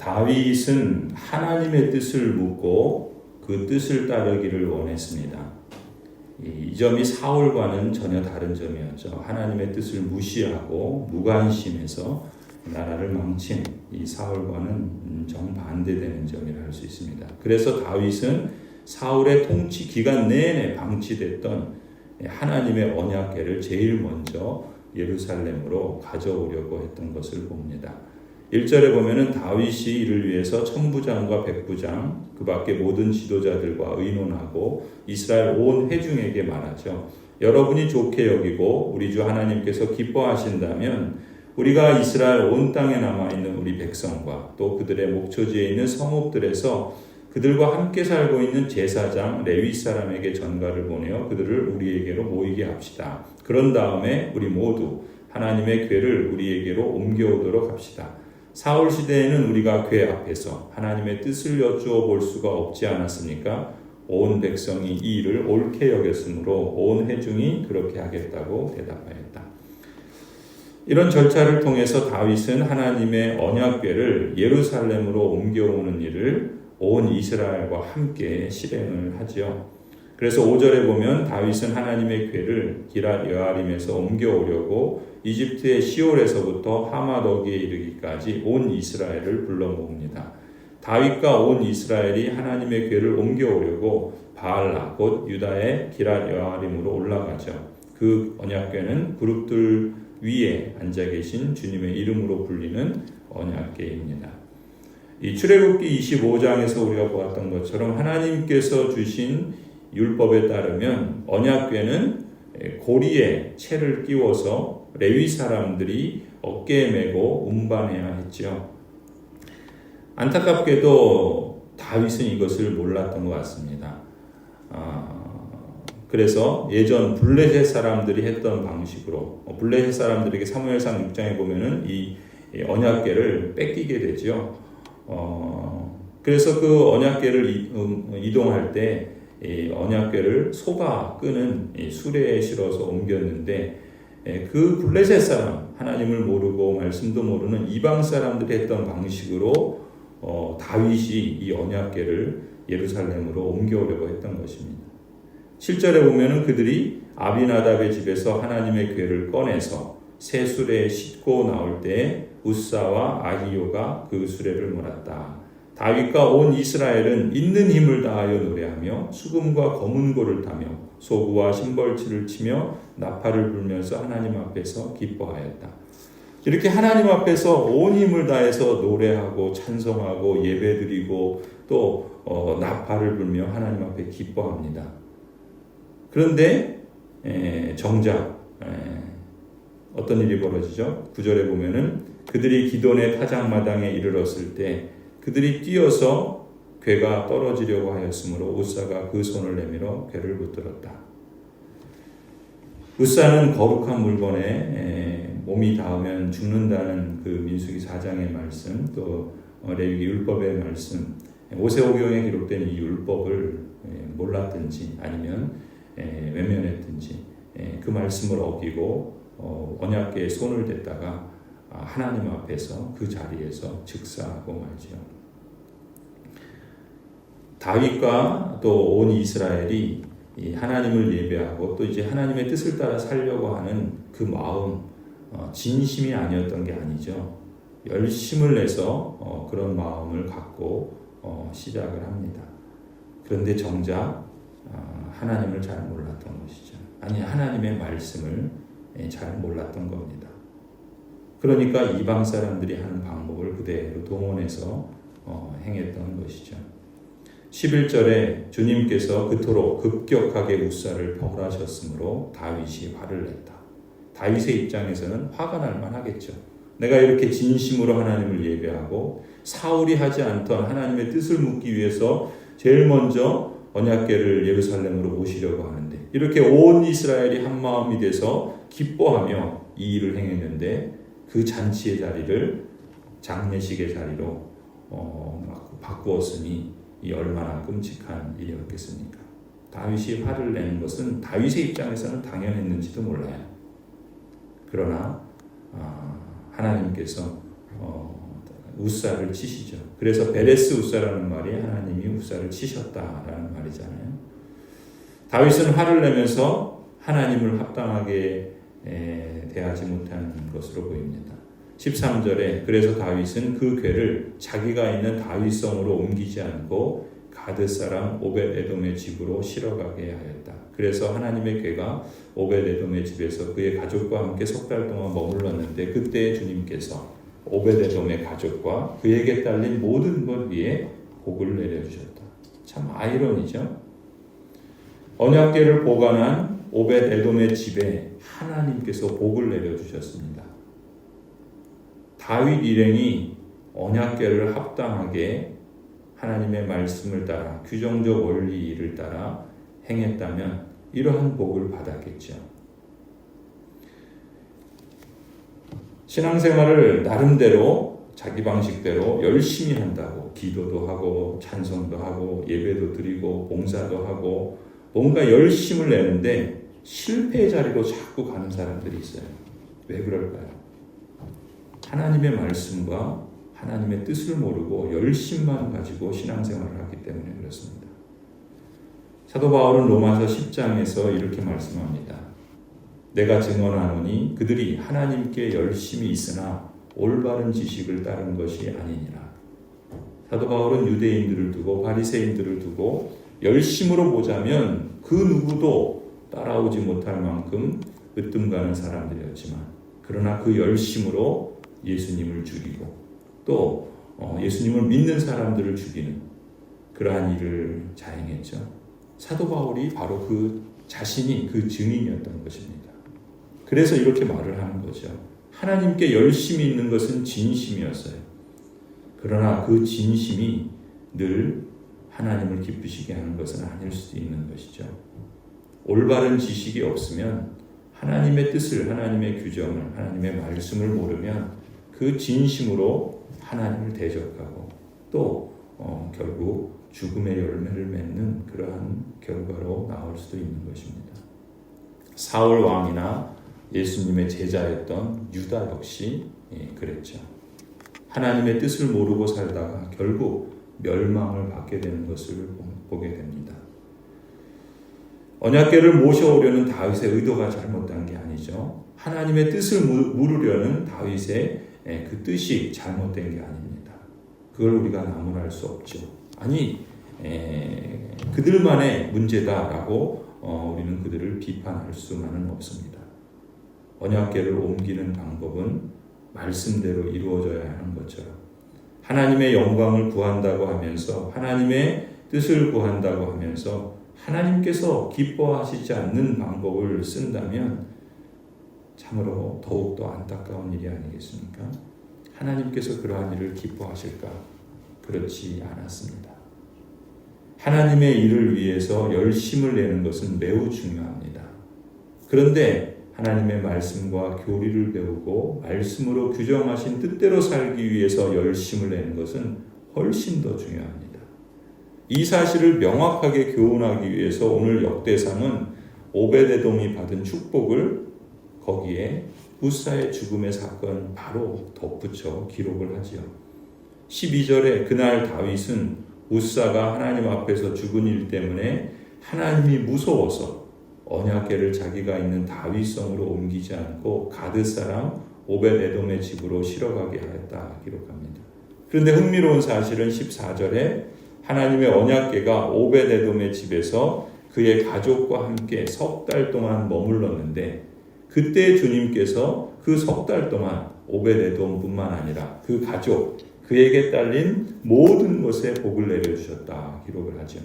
다윗은 하나님의 뜻을 묻고 그 뜻을 따르기를 원했습니다. 이 점이 사울과는 전혀 다른 점이었죠. 하나님의 뜻을 무시하고 무관심해서 나라를 망친 이 사울과는 정반대되는 점이라 할 수 있습니다. 그래서 다윗은 사울의 통치 기간 내내 방치됐던 하나님의 언약궤를 제일 먼저 예루살렘으로 가져오려고 했던 것을 봅니다. 1절에 보면은 다윗이 이를 위해서 천부장과 백부장 그 밖에 모든 지도자들과 의논하고 이스라엘 온 회중에게 말하죠. 여러분이 좋게 여기고 우리 주 하나님께서 기뻐하신다면 우리가 이스라엘 온 땅에 남아있는 우리 백성과 또 그들의 목초지에 있는 성읍들에서 그들과 함께 살고 있는 제사장 레위 사람에게 전가를 보내어 그들을 우리에게로 모이게 합시다. 그런 다음에 우리 모두 하나님의 궤를 우리에게로 옮겨오도록 합시다. 사울 시대에는 우리가 궤 앞에서 하나님의 뜻을 여쭈어 볼 수가 없지 않았습니까? 온 백성이 이 일을 옳게 여겼으므로 온 회중이 그렇게 하겠다고 대답하였다. 이런 절차를 통해서 다윗은 하나님의 언약궤를 예루살렘으로 옮겨오는 일을 온 이스라엘과 함께 실행을 하지요. 그래서 5절에 보면 다윗은 하나님의 궤를 기랏 여아림에서 옮겨오려고 이집트의 시올에서부터 하마더기에 이르기까지 온 이스라엘을 불러 모읍니다. 다윗과 온 이스라엘이 하나님의 궤를 옮겨오려고 바알라 곧 유다의 기랏 여아림으로 올라가죠. 그 언약궤는 그룹들 위에 앉아 계신 주님의 이름으로 불리는 언약궤입니다. 이 출애굽기 25장에서 우리가 보았던 것처럼 하나님께서 주신 율법에 따르면 언약궤는 고리에 채를 끼워서 레위 사람들이 어깨에 메고 운반해야 했죠. 안타깝게도 다윗은 이것을 몰랐던 것 같습니다. 그래서 예전 블레셋 사람들이 했던 방식으로 블레셋 사람들에게 사무엘상 6장에 보면은 이 언약궤를 뺏기게 되죠. 그래서 그 언약궤를 이동할 때 언약궤를 소가 끄는 수레에 실어서 옮겼는데 그 블레셋 사람, 하나님을 모르고 말씀도 모르는 이방 사람들이 했던 방식으로 다윗이 이 언약궤를 예루살렘으로 옮겨오려고 했던 것입니다. 7절에 보면은 그들이 아비나답의 집에서 하나님의 궤를 꺼내서 새 수레에 싣고 나올 때 우사와 아히요가 그 수레를 몰았다. 다윗과 온 이스라엘은 있는 힘을 다하여 노래하며 수금과 검은고를 타며 소구와 심벌치를 치며 나팔을 불면서 하나님 앞에서 기뻐하였다. 이렇게 하나님 앞에서 온 힘을 다해서 노래하고 찬송하고 예배드리고 또 나팔을 불며 하나님 앞에 기뻐합니다. 그런데 정작 어떤 일이 벌어지죠? 9절에 보면은 그들이 기돈의 타작마당에 이르렀을 때 그들이 뛰어서 궤가 떨어지려고 하였으므로 우사가 그 손을 내밀어 궤를 붙들었다. 우사는 거룩한 물건에 몸이 닿으면 죽는다는 그 민수기 4장의 말씀, 또 레위기 율법의 말씀, 오세오경에 기록된 이 율법을 몰랐든지 아니면 외면했든지 그 말씀을 어기고 언약궤에 손을 댔다가 하나님 앞에서 그 자리에서 즉사하고 말지요. 다윗과 또 온 이스라엘이 하나님을 예배하고 또 이제 하나님의 뜻을 따라 살려고 하는 그 마음, 진심이 아니었던 게 아니죠. 열심을 내서 그런 마음을 갖고 시작을 합니다. 그런데 정작 하나님을 잘 몰랐던 것이죠. 아니, 하나님의 말씀을 잘 몰랐던 겁니다. 그러니까 이방 사람들이 하는 방법을 그대로 동원해서 행했던 것이죠. 11절에 주님께서 그토록 급격하게 우사를 벌하셨으므로 다윗이 화를 냈다. 다윗의 입장에서는 화가 날 만하겠죠. 내가 이렇게 진심으로 하나님을 예배하고 사울이 하지 않던 하나님의 뜻을 묻기 위해서 제일 먼저 언약궤를 예루살렘으로 모시려고 하는데 이렇게 온 이스라엘이 한 마음이 돼서 기뻐하며 이 일을 행했는데 그 잔치의 자리를 장례식의 자리로 바꾸었으니 이 얼마나 끔찍한 일이었겠습니까? 다윗이 화를 내는 것은 다윗의 입장에서는 당연했는지도 몰라요. 그러나 하나님께서 우사를 치시죠. 그래서 베레스 우사라는 말이 하나님이 우사를 치셨다라는 말이잖아요. 다윗은 화를 내면서 하나님을 합당하게 대하지 못한 것으로 보입니다. 13절에 그래서 다윗은 그 궤를 자기가 있는 다윗성으로 옮기지 않고 가드 사람 오벳에돔의 집으로 실어가게 하였다. 그래서 하나님의 궤가 오벳에돔의 집에서 그의 가족과 함께 석 달 동안 머물렀는데 그때 주님께서 오벳에돔의 가족과 그에게 딸린 모든 것 위에 복을 내려주셨다. 참 아이러니죠. 언약궤를 보관한 오벳에돔의 집에 하나님께서 복을 내려주셨습니다. 다윗 일행이 언약궤를 합당하게 하나님의 말씀을 따라 규정적 원리를 따라 행했다면 이러한 복을 받았겠죠. 신앙생활을 나름대로 자기 방식대로 열심히 한다고 기도도 하고 찬송도 하고 예배도 드리고 봉사도 하고 뭔가 열심을 내는데 실패의 자리로 자꾸 가는 사람들이 있어요. 왜 그럴까요? 하나님의 말씀과 하나님의 뜻을 모르고 열심만 가지고 신앙생활을 하기 때문에 그렇습니다. 사도 바울은 로마서 10장에서 이렇게 말씀합니다. 내가 증언하노니 그들이 하나님께 열심히 있으나 올바른 지식을 따른 것이 아니니라. 사도 바울은 유대인들을 두고 바리새인들을 두고 열심으로 보자면 그 누구도 따라오지 못할 만큼 으뜸 가는 사람들이었지만 그러나 그 열심으로 예수님을 죽이고 또 예수님을 믿는 사람들을 죽이는 그러한 일을 자행했죠. 사도 바울이 바로 그 자신이 그 증인이었던 것입니다. 그래서 이렇게 말을 하는 거죠. 하나님께 열심히 있는 것은 진심이었어요. 그러나 그 진심이 늘 하나님을 기쁘시게 하는 것은 아닐 수도 있는 것이죠. 올바른 지식이 없으면 하나님의 뜻을, 하나님의 규정을, 하나님의 말씀을 모르면 그 진심으로 하나님을 대적하고 또 결국 죽음의 열매를 맺는 그러한 결과로 나올 수도 있는 것입니다. 사울 왕이나 예수님의 제자였던 유다 역시 그랬죠. 하나님의 뜻을 모르고 살다가 결국 멸망을 받게 되는 것을 보게 됩니다. 언약궤를 모셔오려는 다윗의 의도가 잘못된 게 아니죠. 하나님의 뜻을 물으려는 다윗의 그 뜻이 잘못된 게 아닙니다. 그걸 우리가 나무랄 수 없죠. 아니 그들만의 문제다라고 우리는 그들을 비판할 수만은 없습니다. 언약궤를 옮기는 방법은 말씀대로 이루어져야 하는 것처럼 하나님의 영광을 구한다고 하면서 하나님의 뜻을 구한다고 하면서 하나님께서 기뻐하시지 않는 방법을 쓴다면 참으로 더욱더 안타까운 일이 아니겠습니까? 하나님께서 그러한 일을 기뻐하실까? 그렇지 않았습니다. 하나님의 일을 위해서 열심을 내는 것은 매우 중요합니다. 그런데 하나님의 말씀과 교리를 배우고 말씀으로 규정하신 뜻대로 살기 위해서 열심을 내는 것은 훨씬 더 중요합니다. 이 사실을 명확하게 교훈하기 위해서 오늘 역대상은 오벳에돔이 받은 축복을 거기에 우사의 죽음의 사건 바로 덧붙여 기록을 하지요. 12절에 그날 다윗은 우사가 하나님 앞에서 죽은 일 때문에 하나님이 무서워서 언약궤를 자기가 있는 다윗성으로 옮기지 않고 가드 사람 오벳에돔의 집으로 실어가게 하였다 기록합니다. 그런데 흥미로운 사실은 14절에 하나님의 언약궤가 오벳에돔의 집에서 그의 가족과 함께 석 달 동안 머물렀는데 그때 주님께서 그 석 달 동안 오벳에돔뿐만 아니라 그 가족, 그에게 딸린 모든 것에 복을 내려주셨다 기록을 하죠.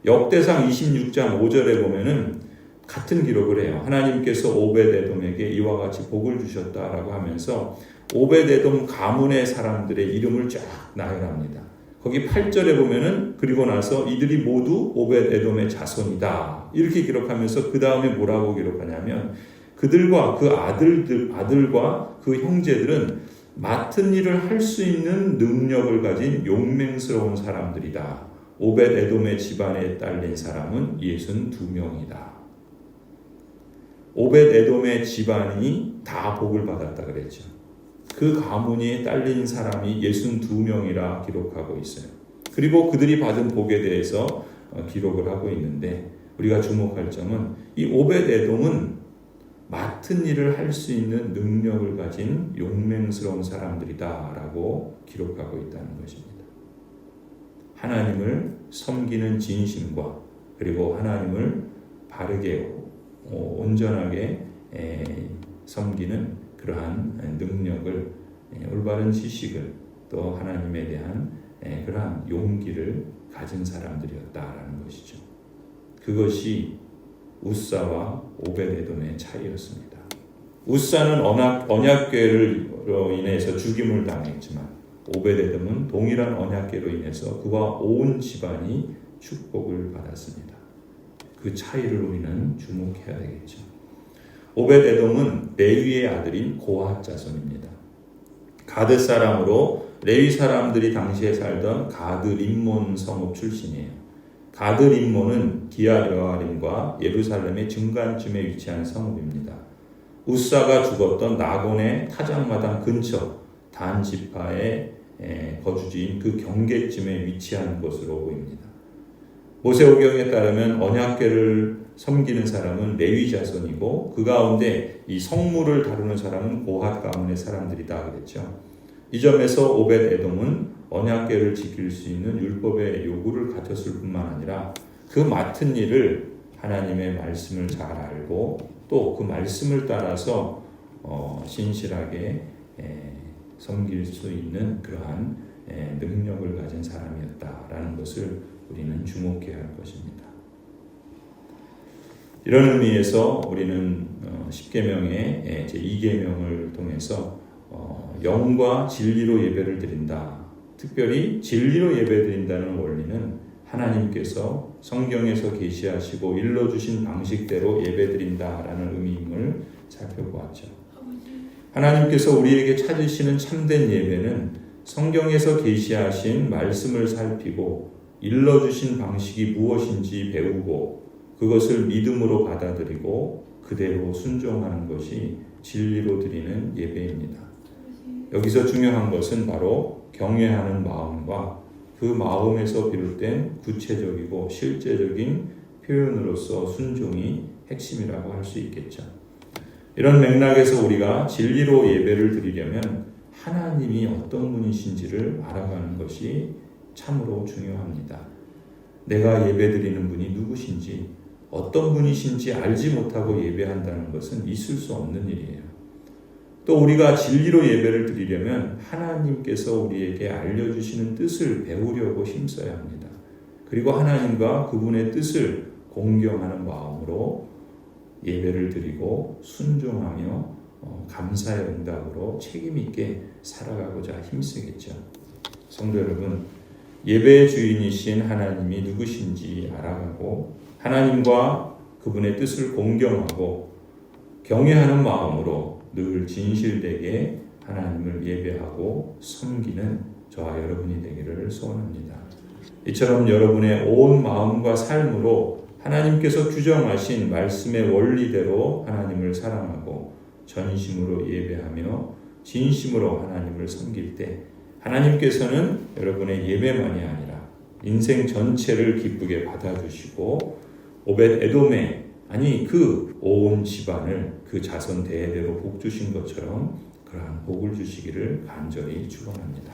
역대상 26장 5절에 보면은 같은 기록을 해요. 하나님께서 오벳에돔에게 이와 같이 복을 주셨다라고 하면서 오벳에돔 가문의 사람들의 이름을 쫙 나열합니다. 거기 8절에 보면은 그리고 나서 이들이 모두 오벳에돔의 자손이다 이렇게 기록하면서 그 다음에 뭐라고 기록하냐면 그들과 그 아들과 그 형제들은 맡은 일을 할 수 있는 능력을 가진 용맹스러운 사람들이다. 오벳에돔의 집안에 딸린 사람은 62명이다. 오벳에돔의 집안이 다 복을 받았다 그랬죠. 그 가문에 딸린 사람이 62명이라 기록하고 있어요. 그리고 그들이 받은 복에 대해서 기록을 하고 있는데 우리가 주목할 점은 이 오벳에돔은 맡은 일을 할 수 있는 능력을 가진 용맹스러운 사람들이다라고 기록하고 있다는 것입니다. 하나님을 섬기는 진심과 그리고 하나님을 바르게 온전하게 섬기는 그러한 능력을, 올바른 지식을, 또 하나님에 대한 그러한 용기를 가진 사람들이었다라는 것이죠. 그것이 우사와 오벳에돔의 차이였습니다. 우사는 언약궤로 인해서 죽임을 당했지만 오벳에돔은 동일한 언약궤로 인해서 그와 온 집안이 축복을 받았습니다. 그 차이를 우리는 주목해야 되겠죠. 오벳에돔은 레위의 아들인 고핫 자손입니다. 가드 사람으로 레위 사람들이 당시에 살던 가드 림몬 성읍 출신이에요. 가드 림몬은 기쟇 여아림과 예루살렘의 중간쯤에 위치한 성읍입니다. 우사가 죽었던 나곤의 타작마당 근처 단 지파의 거주지인 그 경계쯤에 위치한 것으로 보입니다. 모세오경에 따르면 언약궤를 섬기는 사람은 레위 자손이고 그 가운데 이 성물을 다루는 사람은 고핫 가문의 사람들이다 그랬죠. 이 점에서 오벳에돔은 언약궤를 지킬 수 있는 율법의 요구를 갖췄을 뿐만 아니라 그 맡은 일을 하나님의 말씀을 잘 알고 또 그 말씀을 따라서 신실하게 섬길 수 있는 그러한 능력을 가진 사람이었다라는 것을 우리는 주목해야 할 것입니다. 이런 의미에서 우리는 십계명의 제2계명을 통해서 영과 진리로 예배를 드린다. 특별히 진리로 예배드린다는 원리는 하나님께서 성경에서 계시하시고 일러주신 방식대로 예배드린다라는 의미임을 살펴보았죠. 하나님께서 우리에게 찾으시는 참된 예배는 성경에서 계시하신 말씀을 살피고 일러주신 방식이 무엇인지 배우고 그것을 믿음으로 받아들이고 그대로 순종하는 것이 진리로 드리는 예배입니다. 여기서 중요한 것은 바로 경외하는 마음과 그 마음에서 비롯된 구체적이고 실제적인 표현으로서 순종이 핵심이라고 할 수 있겠죠. 이런 맥락에서 우리가 진리로 예배를 드리려면 하나님이 어떤 분이신지를 알아가는 것이 참으로 중요합니다. 내가 예배드리는 분이 누구신지, 어떤 분이신지 알지 못하고 예배한다는 것은 있을 수 없는 일이에요. 또 우리가 진리로 예배를 드리려면 하나님께서 우리에게 알려주시는 뜻을 배우려고 힘써야 합니다. 그리고 하나님과 그분의 뜻을 공경하는 마음으로 예배를 드리고 순종하며 감사의 응답으로 책임있게 살아가고자 힘쓰겠죠. 성도 여러분, 예배의 주인이신 하나님이 누구신지 알아가고 하나님과 그분의 뜻을 공경하고 경외하는 마음으로 늘 진실되게 하나님을 예배하고 섬기는 저와 여러분이 되기를 소원합니다. 이처럼 여러분의 온 마음과 삶으로 하나님께서 규정하신 말씀의 원리대로 하나님을 사랑하고 전심으로 예배하며 진심으로 하나님을 섬길 때 하나님께서는 여러분의 예배만이 아니라 인생 전체를 기쁘게 받아주시고 오벳에돔의 그 온 집안을 그 자손 대대로 복 주신 것처럼 그러한 복을 주시기를 간절히 축원합니다.